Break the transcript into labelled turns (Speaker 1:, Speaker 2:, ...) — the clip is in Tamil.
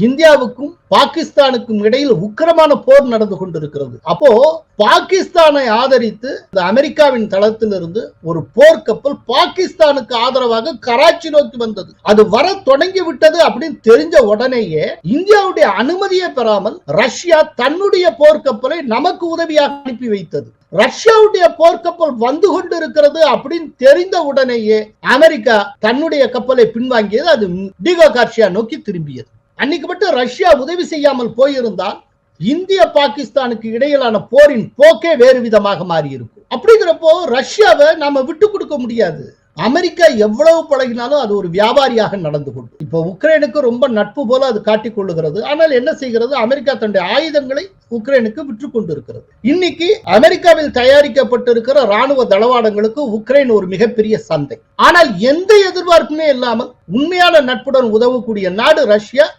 Speaker 1: இந்தியாவுக்கும் பாகிஸ்தானுக்கும் இடையில் உக்கிரமான போர் நடந்து கொண்டிருக்கிறது. அப்போ பாகிஸ்தானை ஆதரித்து அமெரிக்காவின் தளத்திலிருந்து ஒரு போர்க்கப்பல் பாகிஸ்தானுக்கு ஆதரவாக கராச்சி நோக்கி வந்தது. அது வர தொடங்கி விட்டது அப்படின்னு தெரிஞ்ச உடனேயே இந்தியாவுடைய அனுமதியை பெறாமல் ரஷ்யா தன்னுடைய போர்க்கப்பலை நமக்கு உதவியாக அனுப்பி வைத்தது. ரஷ்யாவுடைய போர்க்கப்பல் வந்து கொண்டிருக்கிறது அப்படின்னு தெரிந்த உடனேயே அமெரிக்கா தன்னுடைய கப்பலை பின்வாங்கியது. அது டிகோ கார்சியா நோக்கி திரும்பியது. அன்னைக்கு மட்டும் ரஷ்யா உதவி செய்யாமல் போயிருந்தால் இந்திய பாகிஸ்தானுக்கு இடையிலான போரின் போக்கே வேறு விதமாக மாறி இருக்கும். அப்படிங்கிறப்போ ரஷ்யாவை நாம விட்டு கொடுக்க முடியாது. அமெரிக்கா எவ்வளவு பழகினாலும் அது ஒரு வியாபாரியாக நடந்து கொண்டு இப்ப உக்ரைனுக்கு ரொம்ப நட்பு போல அது காட்டிக் கொள்ளுகிறது. ஆனால் என்ன செய்கிறது? அமெரிக்கா தன்னுடைய ஆயுதங்களை உக்ரைனுக்கு விற்று கொண்டிருக்கிறது. இன்னைக்கு அமெரிக்காவில் தயாரிக்கப்பட்டிருக்கிற ராணுவ தளவாடங்களுக்கு உக்ரைன் ஒரு மிகப்பெரிய சந்தை. ஆனால் எந்த எதிர்பார்ப்புமே இல்லாமல் உண்மையான நட்புடன் உதவக்கூடிய நாடு ரஷ்யா.